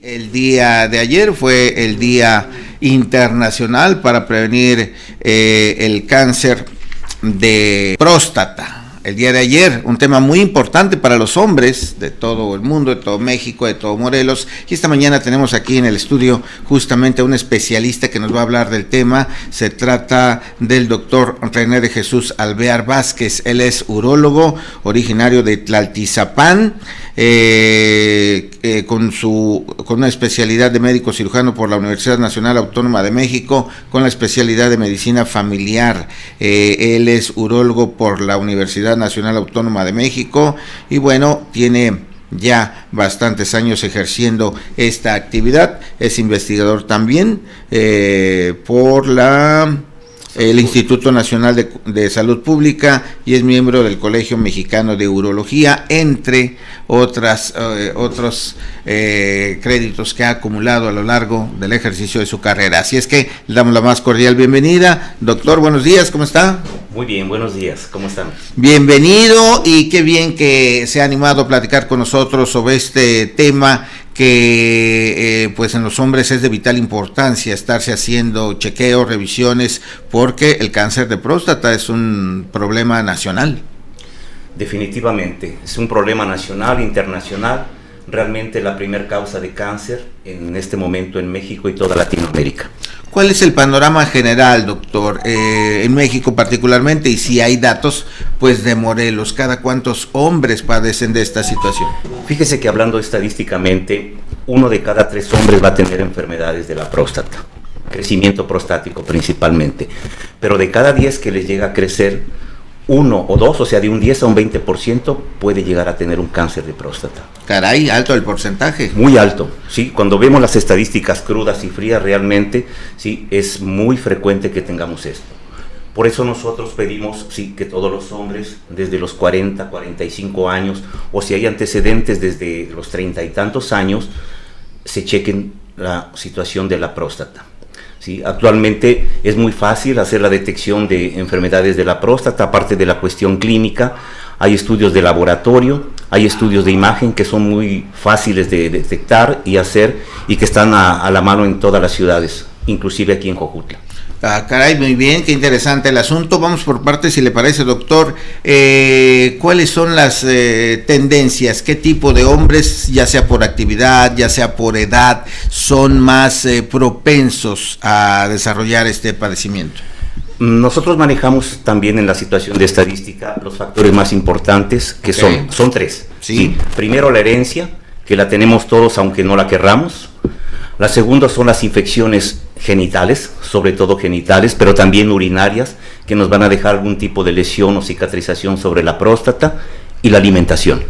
El día de ayer fue el Día Internacional para prevenir el cáncer de próstata. El día de ayer, un tema muy importante para los hombres de todo el mundo, de todo México, de todo Morelos. Y esta mañana tenemos aquí en el estudio justamente a un especialista que nos va a hablar del tema. Se trata del doctor René de Jesús Alvear Vázquez. Él es urólogo, originario de Tlaltizapán, con una especialidad de médico cirujano por la Universidad Nacional Autónoma de México, con la especialidad de medicina familiar. Él es urólogo por la Universidad Nacional Autónoma de México y bueno, tiene ya bastantes años ejerciendo esta actividad. Es investigador también por el Instituto Nacional de Salud Pública y es miembro del Colegio Mexicano de Urología, entre otros créditos que ha acumulado a lo largo del ejercicio de su carrera. Así es que le damos la más cordial bienvenida. Doctor, buenos días, ¿cómo está? Muy bien, buenos días, ¿cómo están? Bienvenido y qué bien que se ha animado a platicar con nosotros sobre este tema que pues en los hombres es de vital importancia estarse haciendo chequeos, revisiones, porque el cáncer de próstata es un problema nacional. Definitivamente, es un problema nacional, internacional, realmente la primer causa de cáncer en este momento en México y toda Latinoamérica. ¿Cuál es el panorama general, doctor, en México particularmente, y si hay datos pues de Morelos? ¿Cada cuántos hombres padecen de esta situación? Fíjese que hablando estadísticamente, 1 de cada 3 hombres va a tener enfermedades de la próstata, crecimiento prostático principalmente, pero de cada 10 que les llega a crecer, 1 o 2, o sea de un 10 a un 20% puede llegar a tener un cáncer de próstata. Caray, alto el porcentaje. Muy alto, sí, cuando vemos las estadísticas crudas y frías realmente, sí, es muy frecuente que tengamos esto. Por eso nosotros pedimos, sí, que todos los hombres desde los 40, 45 años, o si hay antecedentes desde los 30 y tantos años, se chequen la situación de la próstata. Sí, actualmente es muy fácil hacer la detección de enfermedades de la próstata, aparte de la cuestión clínica. Hay estudios de laboratorio, hay estudios de imagen que son muy fáciles de detectar y hacer y que están a la mano en todas las ciudades, inclusive aquí en Jojutla. Ah, caray, muy bien, qué interesante el asunto. Vamos por partes, si le parece, doctor. ¿Cuáles son las tendencias? ¿Qué tipo de hombres, ya sea por actividad, ya sea por edad, son más propensos a desarrollar este padecimiento? Nosotros manejamos también en la situación de estadística los factores más importantes, que son 3. Sí. Sí. Primero, la herencia, que la tenemos todos aunque no la querramos. La segunda son las infecciones genitales, sobre todo genitales, pero también urinarias, que nos van a dejar algún tipo de lesión o cicatrización sobre la próstata. Y la alimentación.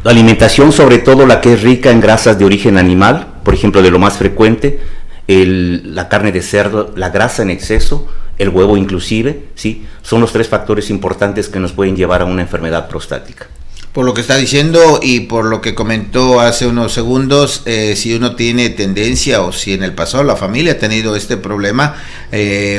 La alimentación, sobre todo la que es rica en grasas de origen animal, por ejemplo, de lo más frecuente, la carne de cerdo, la grasa en exceso, el huevo inclusive, ¿sí? Son los 3 factores importantes que nos pueden llevar a una enfermedad prostática. Por lo que está diciendo y por lo que comentó hace unos segundos, si uno tiene tendencia o si en el pasado la familia ha tenido este problema,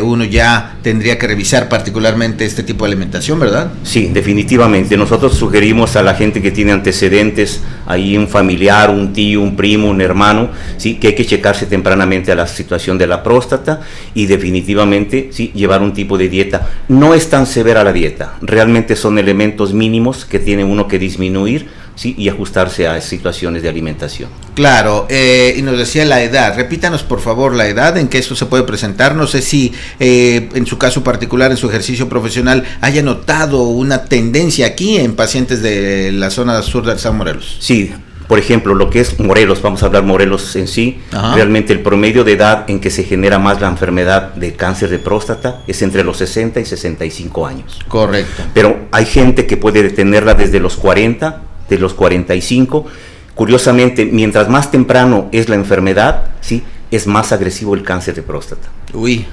uno ya tendría que revisar particularmente este tipo de alimentación, ¿verdad? Sí, definitivamente. Nosotros sugerimos a la gente que tiene antecedentes, ahí un familiar, un tío, un primo, un hermano, sí, que hay que checarse tempranamente a la situación de la próstata y definitivamente sí, llevar un tipo de dieta. No es tan severa la dieta, realmente son elementos mínimos que tiene uno que disminuir, ¿sí? Y ajustarse a situaciones de alimentación. Claro, y nos decía la edad. Repítanos por favor la edad en que esto se puede presentar. No sé si en su caso particular, en su ejercicio profesional, haya notado una tendencia aquí en pacientes de la zona sur del Estado de Morelos. Sí, por ejemplo, lo que es Morelos, vamos a hablar Morelos en sí. Ajá. Realmente el promedio de edad en que se genera más la enfermedad de cáncer de próstata es entre los 60 y 65 años. Correcto. Pero hay gente que puede tenerla desde los 40, de los 45. Curiosamente, mientras más temprano es la enfermedad, ¿sí?, es más agresivo el cáncer de próstata. Uy.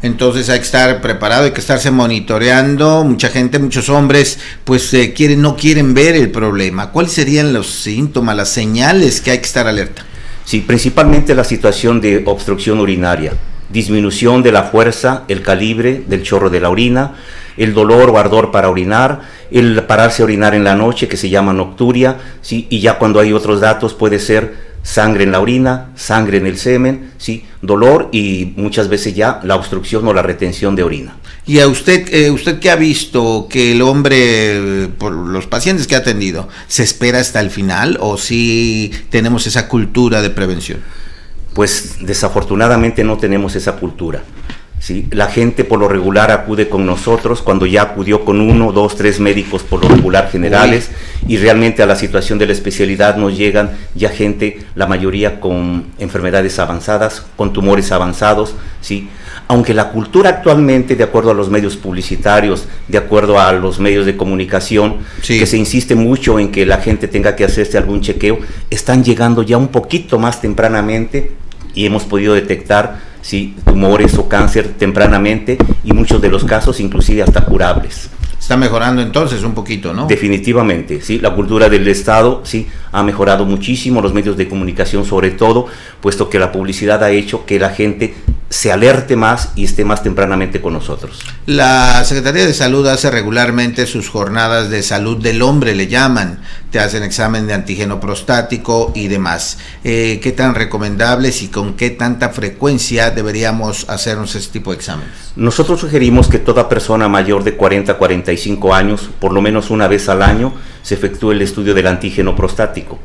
Entonces hay que estar preparado, hay que estarse monitoreando. Mucha gente, muchos hombres, pues no quieren ver el problema. ¿Cuáles serían los síntomas, las señales que hay que estar alerta? Sí, principalmente la situación de obstrucción urinaria, disminución de la fuerza, el calibre del chorro de la orina, el dolor o ardor para orinar, el pararse a orinar en la noche, que se llama nocturia, ¿sí? Y ya cuando hay otros datos puede ser sangre en la orina, sangre en el semen, ¿sí? Dolor y muchas veces ya la obstrucción o la retención de orina. ¿Y a usted qué ha visto que el hombre, por los pacientes que ha atendido, se espera hasta el final o si tenemos esa cultura de prevención? Pues desafortunadamente no tenemos esa cultura. ¿Sí? La gente por lo regular acude con nosotros cuando ya acudió con 1, 2, 3 médicos por lo regular generales. Uy. Y realmente a la situación de la especialidad nos llegan ya gente, la mayoría con enfermedades avanzadas, con tumores avanzados, ¿sí? Aunque la cultura actualmente, de acuerdo a los medios publicitarios, de acuerdo a los medios de comunicación, sí, que se insiste mucho en que la gente tenga que hacerse algún chequeo, están llegando ya un poquito más tempranamente y hemos podido detectar, sí, tumores o cáncer tempranamente y muchos de los casos inclusive hasta curables. Está mejorando entonces un poquito, ¿no? Definitivamente, sí, la cultura del Estado, sí, ha mejorado muchísimo, los medios de comunicación sobre todo, puesto que la publicidad ha hecho que la gente se alerte más y esté más tempranamente con nosotros. La Secretaría de Salud hace regularmente sus jornadas de salud del hombre, le llaman, te hacen examen de antígeno prostático y demás. ¿Qué tan recomendables y con qué tanta frecuencia deberíamos hacernos este tipo de exámenes? Nosotros sugerimos que toda persona mayor de 40 a 45 años, por lo menos una vez al año, se efectúe el estudio del antígeno prostático.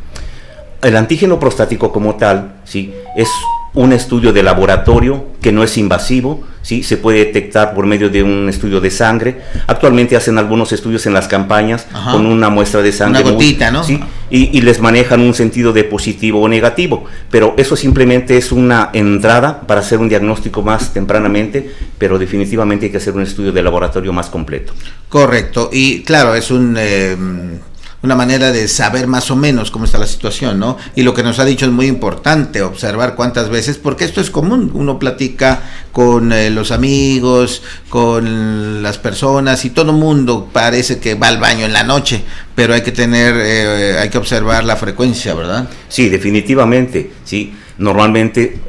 El antígeno prostático como tal, sí, es un estudio de laboratorio que no es invasivo, ¿sí? Se puede detectar por medio de un estudio de sangre. Actualmente hacen algunos estudios en las campañas. Ajá. Con una muestra de sangre. Una gotita, ¿no? ¿Sí? Y les manejan un sentido de positivo o negativo, pero eso simplemente es una entrada para hacer un diagnóstico más tempranamente, pero definitivamente hay que hacer un estudio de laboratorio más completo. Correcto, y claro, es una manera de saber más o menos cómo está la situación, ¿no? Y lo que nos ha dicho es muy importante, observar cuántas veces, porque esto es común, uno platica con los amigos, con las personas y todo el mundo parece que va al baño en la noche, pero hay que observar la frecuencia, ¿verdad? Sí, definitivamente, sí. Normalmente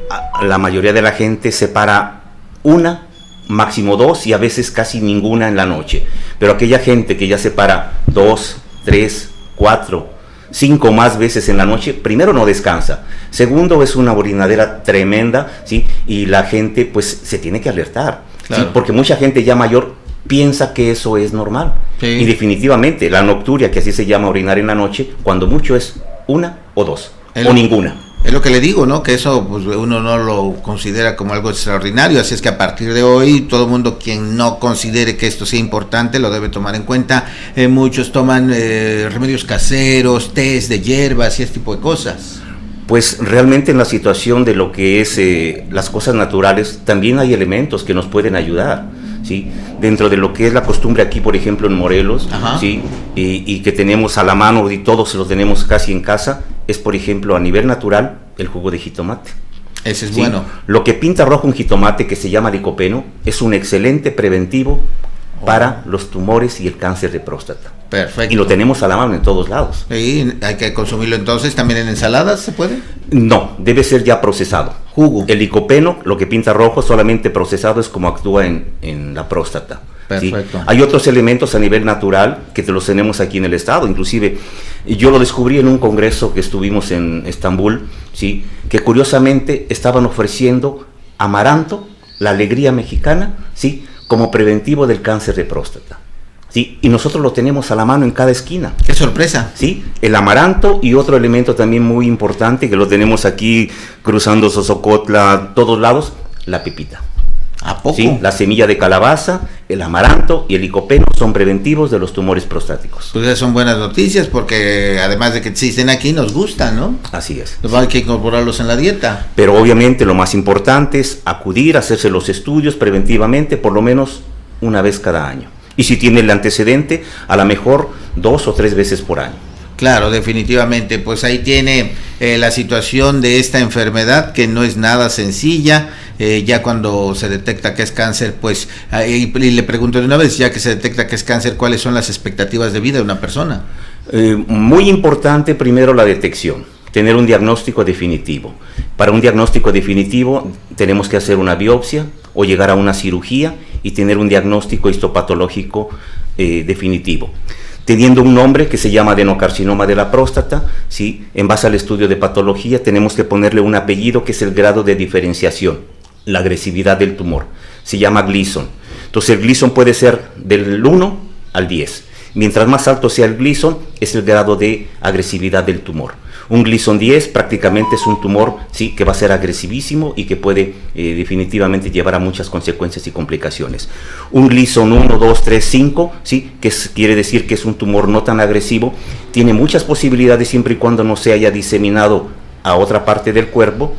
la mayoría de la gente se para una, máximo 2 y a veces casi ninguna en la noche, pero aquella gente que ya se para 2, 3, 4, 5 más veces en la noche, primero no descansa, segundo es una orinadera tremenda, ¿sí? Y la gente pues se tiene que alertar, claro. ¿Sí? Porque mucha gente ya mayor piensa que eso es normal, sí. Y definitivamente la nocturia, que así se llama orinar en la noche, cuando mucho es 1 o 2 o ninguna. Es lo que le digo, ¿no? Que eso pues uno no lo considera como algo extraordinario, así es que a partir de hoy todo el mundo quien no considere que esto sea importante lo debe tomar en cuenta. Muchos toman remedios caseros, tés de hierbas y este tipo de cosas. Pues realmente en la situación de lo que es las cosas naturales también hay elementos que nos pueden ayudar, ¿sí? Dentro de lo que es la costumbre aquí, por ejemplo, en Morelos, ¿sí? Y que tenemos a la mano y todos los tenemos casi en casa, es por ejemplo a nivel natural el jugo de jitomate. Ese es ¿Sí? bueno. Lo que pinta rojo un jitomate, que se llama licopeno, es un excelente preventivo para los tumores y el cáncer de próstata. Perfecto. Y lo tenemos a la mano en todos lados. ¿Y hay que consumirlo entonces también en ensaladas? ¿Se puede? No, debe ser ya procesado. Jugo. El licopeno, lo que pinta rojo, solamente procesado es como actúa en la próstata. Perfecto. ¿Sí? Hay otros elementos a nivel natural que los tenemos aquí en el estado, inclusive yo lo descubrí en un congreso que estuvimos en Estambul, ¿sí? Que curiosamente estaban ofreciendo amaranto, la alegría mexicana, ¿sí? Como preventivo del cáncer de próstata. ¿Sí? Y nosotros lo tenemos a la mano en cada esquina. ¡Qué sorpresa! Sí, el amaranto y otro elemento también muy importante que lo tenemos aquí cruzando Sosocotla, todos lados, la pepita. ¿A poco? Sí, la semilla de calabaza, el amaranto y el licopeno son preventivos de los tumores prostáticos. Pues esas son buenas noticias porque además de que existen aquí nos gustan, ¿no? Así es. Pues hay que incorporarlos en la dieta. Pero obviamente lo más importante es acudir, hacerse los estudios preventivamente por lo menos una vez cada año. Y si tiene el antecedente, a lo mejor 2 o 3 veces por año. Claro, definitivamente, pues ahí tiene la situación de esta enfermedad que no es nada sencilla, ya cuando se detecta que es cáncer, pues, y le pregunto de una vez, ya que se detecta que es cáncer, ¿cuáles son las expectativas de vida de una persona? Muy importante primero la detección, tener un diagnóstico definitivo. Para un diagnóstico definitivo tenemos que hacer una biopsia o llegar a una cirugía y tener un diagnóstico histopatológico definitivo. teniendo un nombre que se llama adenocarcinoma de la próstata, ¿sí? En base al estudio de patología tenemos que ponerle un apellido que es el grado de diferenciación, la agresividad del tumor. Se llama Gleason. Entonces el Gleason puede ser del 1 al 10. Mientras más alto sea el Gleason, es el grado de agresividad del tumor. Un Gleason 10 prácticamente es un tumor, sí, que va a ser agresivísimo y que puede definitivamente llevar a muchas consecuencias y complicaciones. Un Gleason 1, 2, 3, 5, sí, quiere decir que es un tumor no tan agresivo, tiene muchas posibilidades siempre y cuando no se haya diseminado a otra parte del cuerpo,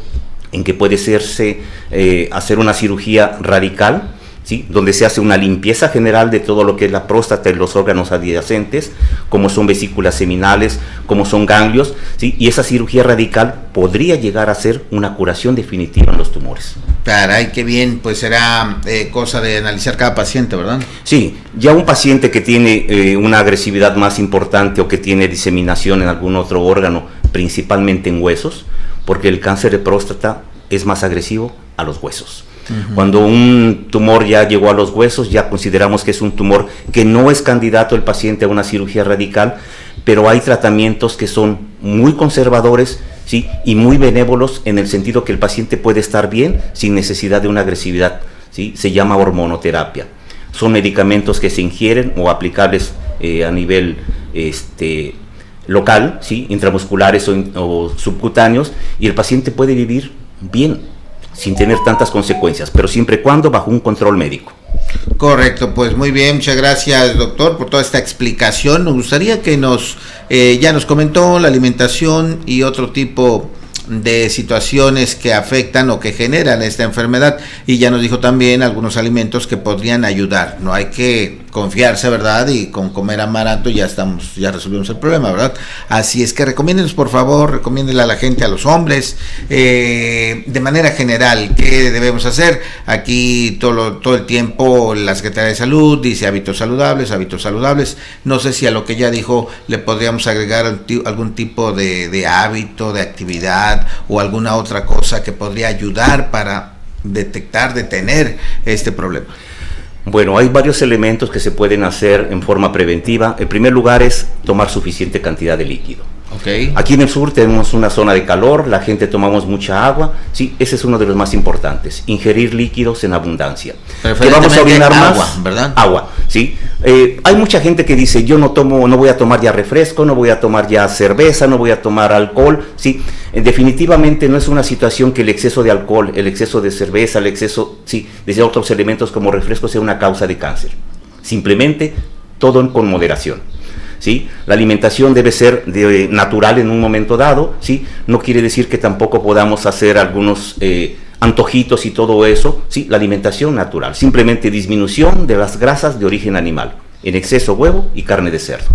en que puede hacer una cirugía radical, ¿sí? Donde se hace una limpieza general de todo lo que es la próstata y los órganos adyacentes, como son vesículas seminales, como son ganglios, ¿sí? Y esa cirugía radical podría llegar a ser una curación definitiva en los tumores. Caray, qué bien, pues será cosa de analizar cada paciente, ¿verdad? Sí, ya un paciente que tiene una agresividad más importante o que tiene diseminación en algún otro órgano, principalmente en huesos, porque el cáncer de próstata es más agresivo a los huesos. Cuando un tumor ya llegó a los huesos, ya consideramos que es un tumor que no es candidato el paciente a una cirugía radical, pero hay tratamientos que son muy conservadores, ¿sí? Y muy benévolos en el sentido que el paciente puede estar bien sin necesidad de una agresividad, ¿sí? Se llama hormonoterapia. Son medicamentos que se ingieren o aplicables a nivel local, ¿sí? Intramusculares o subcutáneos, y el paciente puede vivir bien, sin tener tantas consecuencias, pero siempre y cuando bajo un control médico. Correcto, pues muy bien, muchas gracias, doctor, por toda esta explicación. Nos gustaría que ya nos comentó la alimentación y otro tipo de situaciones que afectan o que generan esta enfermedad, y ya nos dijo también algunos alimentos que podrían ayudar. No hay que confiarse, ¿verdad? Y con comer amaranto ya resolvimos el problema, ¿verdad? Así es que recomiéndenos, por favor, recomiéndele a la gente, a los hombres, de manera general, ¿qué debemos hacer? Aquí todo el tiempo la Secretaría de Salud dice hábitos saludables. No sé si a lo que ya dijo le podríamos agregar algún tipo de hábito, de actividad o alguna otra cosa que podría ayudar para detener este problema. Bueno, hay varios elementos que se pueden hacer en forma preventiva. En primer lugar es tomar suficiente cantidad de líquido. Okay. Aquí en el sur tenemos una zona de calor, la gente tomamos mucha agua, sí, ese es uno de los más importantes, ingerir líquidos en abundancia. Que vamos a orinar más, ¿verdad? Agua, sí. Hay mucha gente que dice, yo no voy a tomar ya refresco, no voy a tomar ya cerveza, no voy a tomar alcohol, sí. Definitivamente no es una situación que el exceso de alcohol, el exceso de cerveza, el exceso, sí, de otros elementos como refresco sea una causa de cáncer. Simplemente todo con moderación. ¿Sí? La alimentación debe ser natural en un momento dado, ¿sí? No quiere decir que tampoco podamos hacer algunos antojitos y todo eso, ¿sí? La alimentación natural, simplemente disminución de las grasas de origen animal, en exceso huevo y carne de cerdo.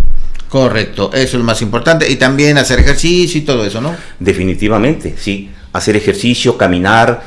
Correcto, eso es lo más importante, y también hacer ejercicio y todo eso, ¿no? Definitivamente, sí, hacer ejercicio, caminar,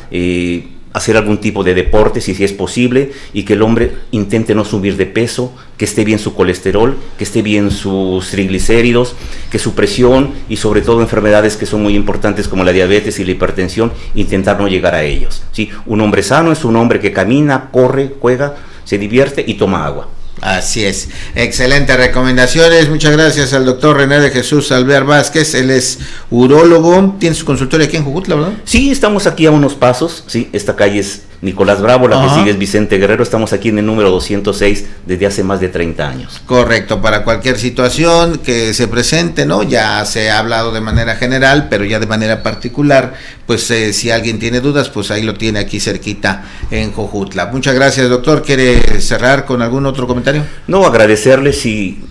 hacer algún tipo de deporte si es posible, y que el hombre intente no subir de peso, que esté bien su colesterol, que esté bien sus triglicéridos, que su presión y sobre todo enfermedades que son muy importantes como la diabetes y la hipertensión, intentar no llegar a ellos, ¿sí? Un hombre sano es un hombre que camina, corre, juega, se divierte y toma agua. Así es, excelentes recomendaciones. Muchas gracias al doctor René de Jesús Alvear Vázquez. Él es urólogo, tiene su consultorio aquí en Jojutla, ¿verdad? Sí, estamos aquí a unos pasos, sí, esta calle es Nicolás Bravo, la que sigue es Vicente Guerrero, estamos aquí en el número 206 desde hace más de 30 años. Correcto, para cualquier situación que se presente, ¿no? Ya se ha hablado de manera general, pero ya de manera particular, pues si alguien tiene dudas, pues ahí lo tiene aquí cerquita en Jojutla. Muchas gracias, doctor. ¿Quiere cerrar con algún otro comentario? No, agradecerle, sí,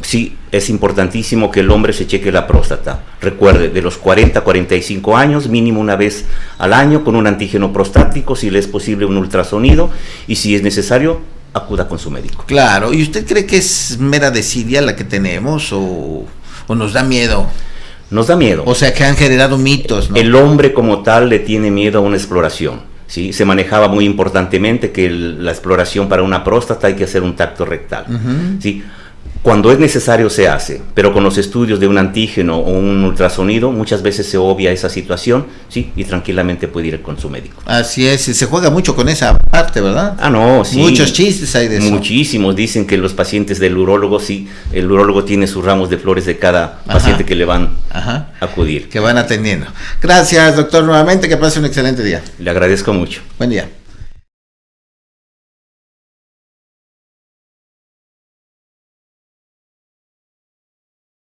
es importantísimo que el hombre se cheque la próstata. Recuerde, de los 40 a 45 años, mínimo una vez al año, con un antígeno prostático, si le es posible un ultrasonido, y si es necesario, acuda con su médico. Claro, ¿y usted cree que es mera desidia la que tenemos o nos da miedo? Nos da miedo. O sea, que han generado mitos, ¿no? El hombre como tal le tiene miedo a una exploración, ¿sí? Se manejaba muy importantemente que la exploración para una próstata hay que hacer un tacto rectal, ¿sí? Cuando es necesario se hace, pero con los estudios de un antígeno o un ultrasonido muchas veces se obvia esa situación, sí, y tranquilamente puede ir con su médico. Así es, y se juega mucho con esa parte, ¿verdad? Ah, no, sí. Muchos chistes hay de eso. Muchísimos, dicen que los pacientes del urólogo, sí, el urólogo tiene sus ramos de flores de cada paciente que le van a acudir. Que van atendiendo. Gracias, doctor, nuevamente, que pase un excelente día. Le agradezco mucho. Buen día.